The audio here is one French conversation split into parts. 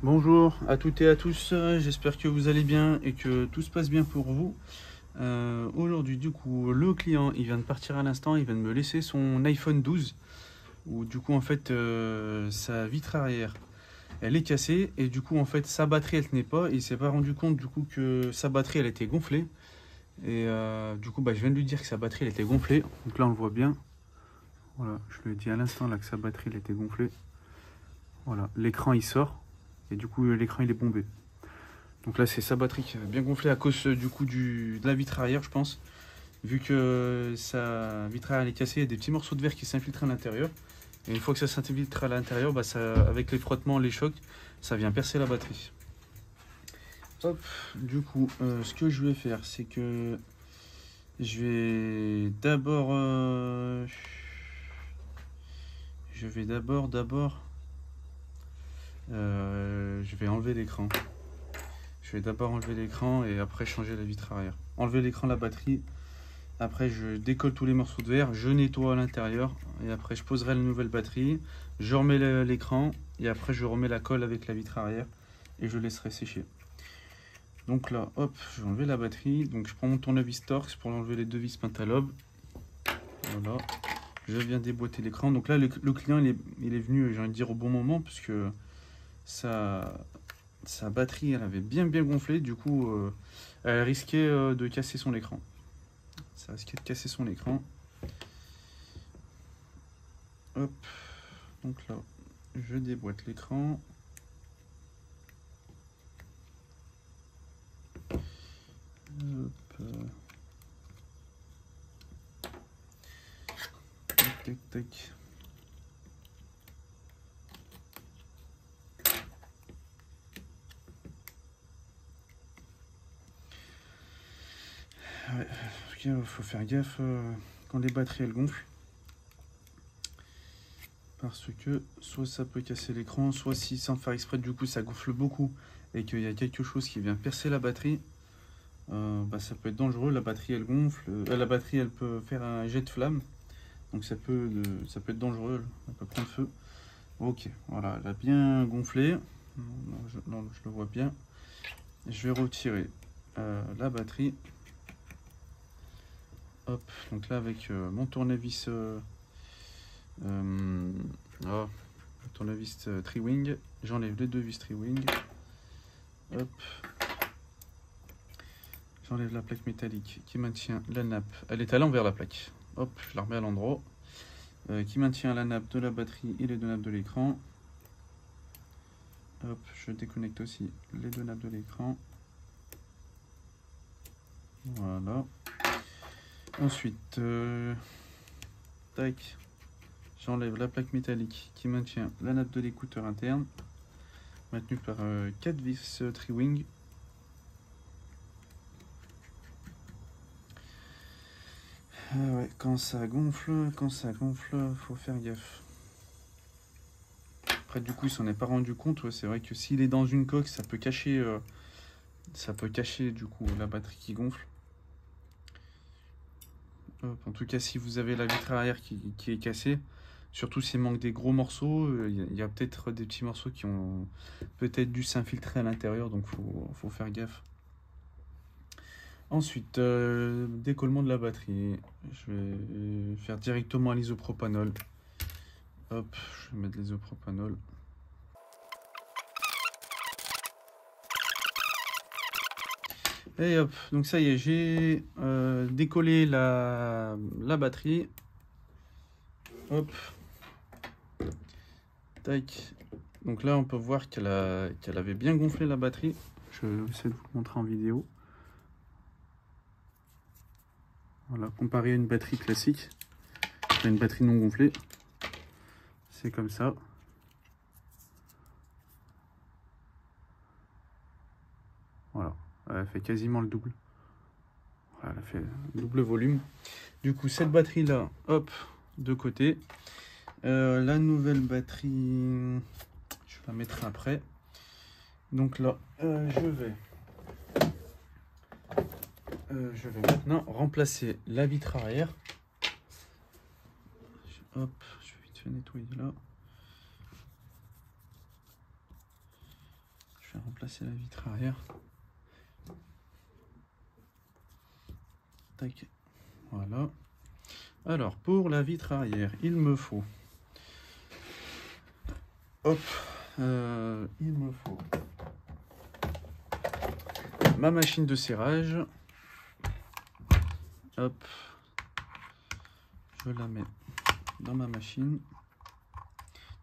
Bonjour à toutes et à tous, j'espère que vous allez bien et que tout se passe bien pour vous. Aujourd'hui du coup le client il vient de partir à l'instant, il vient de me laisser son iPhone 12 où du coup en fait sa vitre arrière elle est cassée et du coup en fait sa batterie elle tenait pas et il s'est pas rendu compte du coup que sa batterie elle était gonflée et du coup je viens de lui dire que sa batterie elle était gonflée, donc là on le voit bien, voilà je lui ai dit à l'instant là que sa batterie elle était gonflée, voilà l'écran il sort et du coup l'écran il est bombé. Donc là, c'est sa batterie qui a bien gonflé à cause du coup de la vitre arrière, je pense. Vu que sa vitre arrière est cassée, il y a des petits morceaux de verre qui s'infiltrent à l'intérieur. Et une fois que ça s'infiltre à l'intérieur, avec les frottements, les chocs, ça vient percer la batterie. Hop, du coup, ce que je vais faire, c'est que je vais d'abord, je vais enlever l'écran. Je vais d'abord enlever l'écran et après changer la vitre arrière. Enlever l'écran, la batterie. Après, je décolle tous les morceaux de verre, je nettoie à l'intérieur et après, je poserai la nouvelle batterie. Je remets l'écran et après, je remets la colle avec la vitre arrière et je laisserai sécher. Donc là, hop, je vais enlever la batterie. Donc, je prends mon tournevis Torx pour enlever les deux vis Pentalobe. Voilà, je viens déboîter l'écran. Donc là, le client, il est venu, j'ai envie de dire, au bon moment parce que sa batterie, elle avait bien gonflé. Du coup, elle risquait de casser son écran. Ça risquait de casser son écran. Hop, donc là, je déboîte l'écran. Hop, tac, tac. Ouais, il faut faire gaffe quand les batteries elles gonflent. Parce que soit ça peut casser l'écran, soit si sans faire exprès du coup ça gonfle beaucoup et qu'il y a quelque chose qui vient percer la batterie, ça peut être dangereux. La batterie elle gonfle, la batterie elle peut faire un jet de flamme, donc ça peut être dangereux, elle peut prendre feu. Ok, voilà, elle a bien gonflé, non, je le vois bien. Je vais retirer la batterie. Hop, donc là avec mon tournevis tournevis tri-wing, j'enlève les deux vis tri-wing. Hop, j'enlève la plaque métallique qui maintient la nappe. Elle est à l'envers la plaque. Hop, je la remets à l'endroit. Qui maintient la nappe de la batterie et les deux nappes de l'écran. Hop, je déconnecte aussi les deux nappes de l'écran. Voilà. Ensuite, tac, j'enlève la plaque métallique qui maintient la nappe de l'écouteur interne, maintenue par 4 vis tri-wing. Ouais, quand ça gonfle, faut faire gaffe. Après, du coup, il s'en est pas rendu compte. Ouais, c'est vrai que s'il est dans une coque, ça peut cacher du coup la batterie qui gonfle. Hop, en tout cas, si vous avez la vitre arrière qui est cassée, surtout s'il manque des gros morceaux, il y a peut-être des petits morceaux qui ont peut-être dû s'infiltrer à l'intérieur, donc faut faire gaffe. Ensuite, décollement de la batterie. Je vais faire directement à l'isopropanol. Hop, je vais mettre l'isopropanol. Et hop, donc ça y est, j'ai décollé la batterie. Hop. Tac. Donc là, on peut voir qu'elle avait bien gonflé la batterie. Je vais essayer de vous le montrer en vidéo. Voilà, comparé à une batterie classique, à une batterie non gonflée, c'est comme ça. Voilà, elle fait quasiment le double. Voilà, elle a fait le double volume. Du coup, cette batterie-là, hop, de côté. La nouvelle batterie, je la mettrai après. Donc là, je vais maintenant remplacer la vitre arrière. Hop, je vais vite fait nettoyer là. vais remplacer la vitre arrière. Tac. Voilà. Alors, pour la vitre arrière, il me faut... Hop. Il me faut... ma machine de serrage. Hop. Je la mets dans ma machine.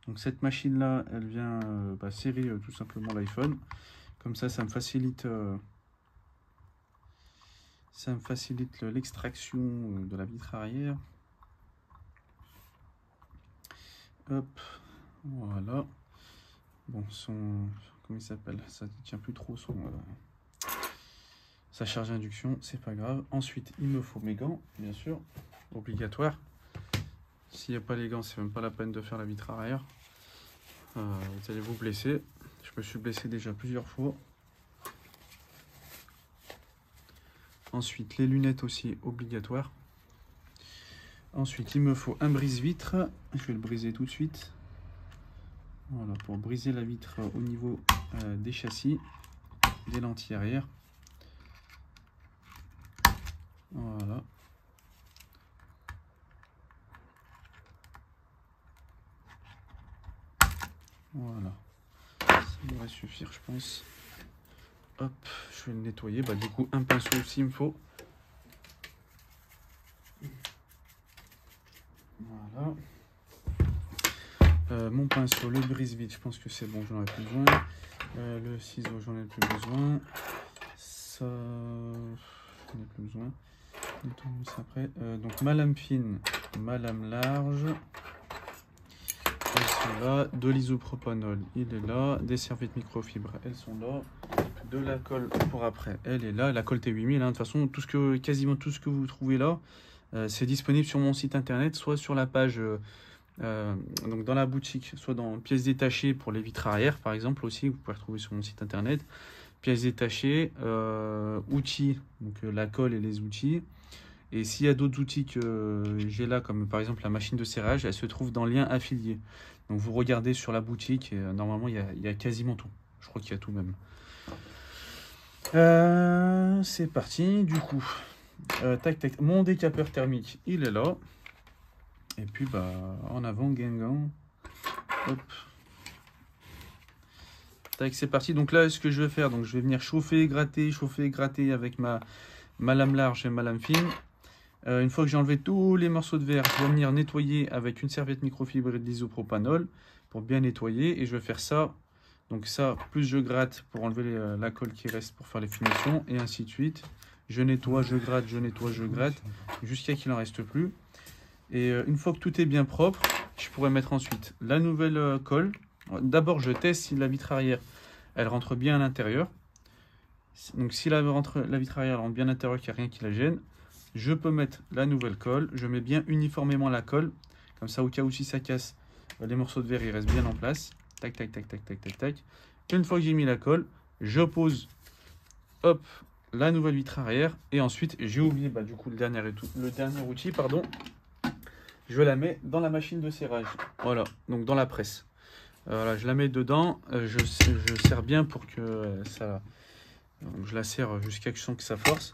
Donc cette machine là, elle vient serrer tout simplement l'iPhone. Comme ça me facilite l'extraction de la vitre arrière. Hop, voilà. Bon, comment il s'appelle? Ça ne tient plus trop sa charge d'induction, c'est pas grave. Ensuite, il me faut mes gants, bien sûr, obligatoire. S'il n'y a pas les gants, c'est même pas la peine de faire la vitre arrière. Vous allez vous blesser. Je me suis blessé déjà plusieurs fois. Ensuite, les lunettes aussi obligatoires. Ensuite, il me faut un brise-vitre. Je vais le briser tout de suite. Voilà, pour briser la vitre au niveau des châssis, des lentilles arrière. Voilà. Voilà. Ça devrait suffire, je pense. Hop, je vais le nettoyer. Bah, du coup, un pinceau aussi, il me faut. Voilà. Mon pinceau, le brise-vide, je pense que c'est bon, j'en ai plus besoin. Le ciseau, j'en ai plus besoin. Ça, j'en ai plus besoin. Après. Donc ma lame fine, ma lame large. Elles sont là. De l'isopropanol, il est là. Des serviettes microfibres, elles sont là. De la colle pour après, elle est là. La colle T8000, hein. De toute façon, quasiment tout ce que vous trouvez là, c'est disponible sur mon site internet, soit sur la page, donc dans la boutique, soit dans pièces détachées pour les vitres arrière, par exemple, aussi, vous pouvez retrouver sur mon site internet. Pièces détachées, outils, donc la colle et les outils. Et s'il y a d'autres outils que j'ai là, comme par exemple la machine de serrage, elle se trouve dans le lien affilié. Donc vous regardez sur la boutique et normalement il y a quasiment tout. Je crois qu'il y a tout même. C'est parti, du coup. Tac, tac. Mon décapeur thermique, il est là. Et puis, bah, en avant, Guingamp. Hop. Tac, c'est parti. Donc là, ce que je vais faire, donc je vais venir chauffer, gratter avec ma lame large et ma lame fine. Une fois que j'ai enlevé tous les morceaux de verre, je vais venir nettoyer avec une serviette microfibre et de l'isopropanol pour bien nettoyer. Et je vais faire ça. Donc ça, plus je gratte pour enlever la colle qui reste pour faire les finitions, et ainsi de suite. Je nettoie, je gratte, je nettoie, je gratte, jusqu'à qu'il n'en reste plus. Et une fois que tout est bien propre, je pourrais mettre ensuite la nouvelle colle. D'abord, je teste si la vitre arrière, elle rentre bien à l'intérieur. Donc si la vitre arrière rentre bien à l'intérieur, qu'il n'y a rien qui la gêne, je peux mettre la nouvelle colle. Je mets bien uniformément la colle, comme ça au cas où si ça casse, les morceaux de verre ils restent bien en place. Tac, tac, tac, tac, tac, tac, tac. Une fois que j'ai mis la colle, je pose, hop, la nouvelle vitre arrière. Et ensuite, j'ai oublié, bah, du coup, le dernier outil, pardon. Je la mets dans la machine de serrage. Voilà, donc dans la presse. Voilà, je la mets dedans. Je serre bien pour que ça... Donc je la serre jusqu'à ce que je sens que ça force.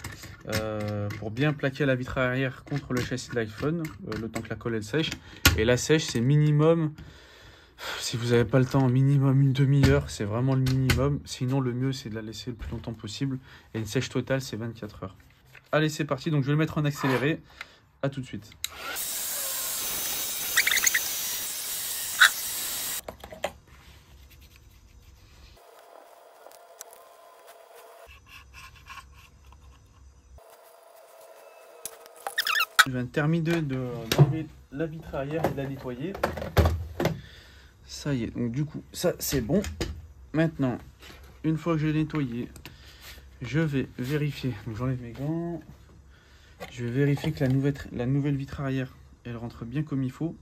Pour bien plaquer la vitre arrière contre le châssis de l'iPhone, le temps que la colle elle sèche. Et la sèche, c'est minimum... Si vous n'avez pas le temps, minimum une demi-heure, c'est vraiment le minimum. Sinon, le mieux, c'est de la laisser le plus longtemps possible. Et une sèche totale, c'est 24 heures. Allez, c'est parti. Donc, je vais le mettre en accéléré. À tout de suite. Je viens de terminer d'enlever la vitre arrière et de la nettoyer. Ça y est, donc du coup, ça c'est bon. Maintenant, une fois que j'ai nettoyé, je vais vérifier. Donc j'enlève mes gants. Je vais vérifier que la nouvelle vitre arrière, elle rentre bien comme il faut.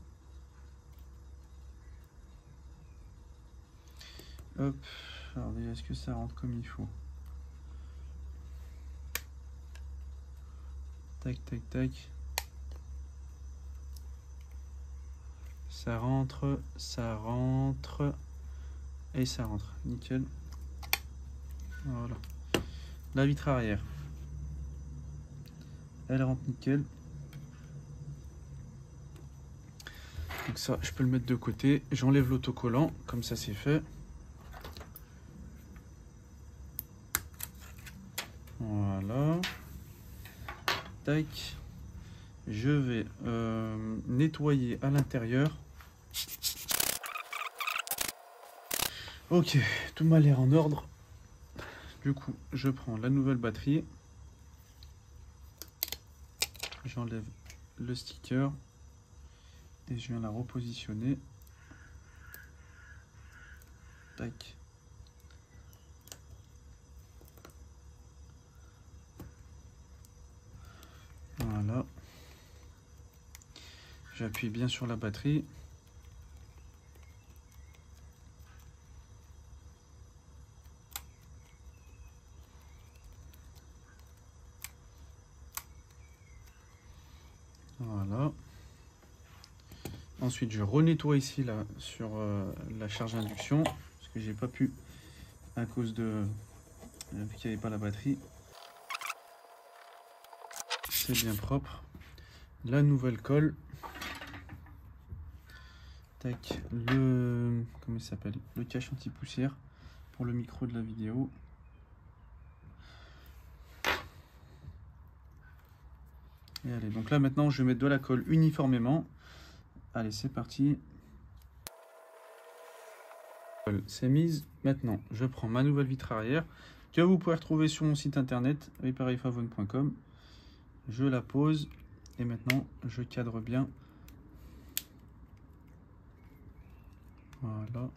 Hop. Alors déjà, est-ce que ça rentre comme il faut? Tac, tac, tac. Ça rentre, et ça rentre. Nickel. Voilà. La vitre arrière, elle rentre nickel. Donc ça, je peux le mettre de côté. J'enlève l'autocollant, comme ça c'est fait. Voilà. Tac. Je vais nettoyer à l'intérieur. Ok, tout m'a l'air en ordre. Du coup, je prends la nouvelle batterie. J'enlève le sticker et je viens la repositionner. Tac. Voilà. J'appuie bien sur la batterie. Voilà. Ensuite, je renettoie ici là sur la charge induction parce que j'ai pas pu à cause de vu qu'il n'y avait pas la batterie. C'est bien propre. La nouvelle colle. Tac. Le comment il s'appelle? Le cache anti-poussière pour le micro de la vidéo. Et allez, donc là maintenant je vais mettre de la colle uniformément. Allez, c'est parti. C'est mise. Maintenant, je prends ma nouvelle vitre arrière que vous pouvez retrouver sur mon site internet repairifavone.com. Je la pose et maintenant je cadre bien. Voilà.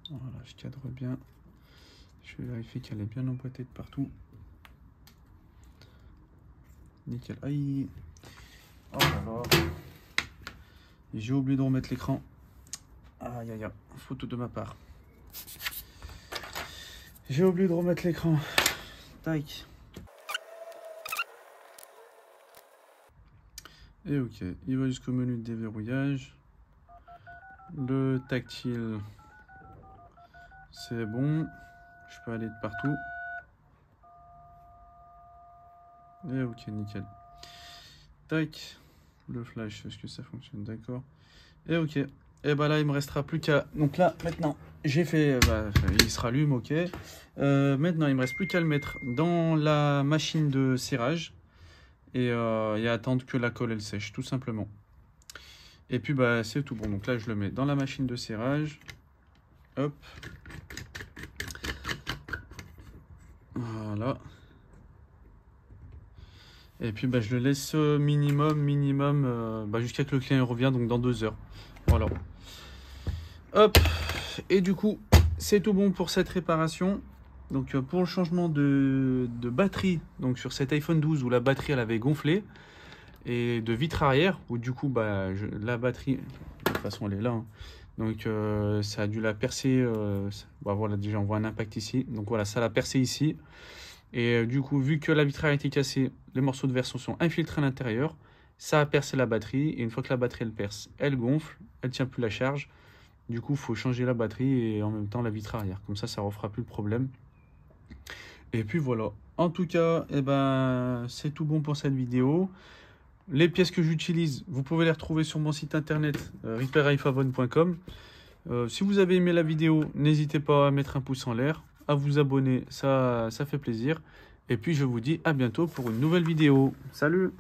Voilà, je cadre bien. Je vais vérifier qu'elle est bien emboîtée de partout. Nickel. Aïe. Oh là là. J'ai oublié de remettre l'écran. Aïe aïe aïe. Photo de ma part. J'ai oublié de remettre l'écran. Tac. Et ok. Il va jusqu'au menu de déverrouillage. Le tactile. C'est bon. Je peux aller de partout. Et ok, nickel. Tac. Le flash, est-ce que ça fonctionne? D'accord. Et ok. Et bah là, il me restera plus qu'à... Donc là, maintenant, j'ai fait... il se rallume, ok. Maintenant, il me reste plus qu'à le mettre dans la machine de serrage. Et à attendre que la colle, elle sèche, tout simplement. Et puis, bah, c'est tout bon. Donc là, je le mets dans la machine de serrage. Hop. Voilà. Et puis bah, je le laisse minimum jusqu'à ce que le client revient, donc dans 2 heures. Voilà. Hop. Et du coup, c'est tout bon pour cette réparation. Donc pour le changement de batterie, donc sur cet iPhone 12 où la batterie elle avait gonflé, et de vitre arrière, où du coup bah, la batterie, de toute façon elle est là, hein. Donc ça a dû la percer, bah, voilà, déjà on voit un impact ici, donc voilà, ça l'a percé ici. Et du coup, vu que la vitre a été cassée, les morceaux de verre se sont infiltrés à l'intérieur. Ça a percé la batterie. Et une fois que la batterie elle perce, elle gonfle. Elle ne tient plus la charge. Du coup, il faut changer la batterie et en même temps la vitre arrière. Comme ça ne refera plus le problème. Et puis voilà. En tout cas, eh ben, c'est tout bon pour cette vidéo. Les pièces que j'utilise, vous pouvez les retrouver sur mon site internet repairifavone.com. Si vous avez aimé la vidéo, n'hésitez pas à mettre un pouce en l'air, à vous abonner, ça fait plaisir. Et puis je vous dis à bientôt pour une nouvelle vidéo. Salut!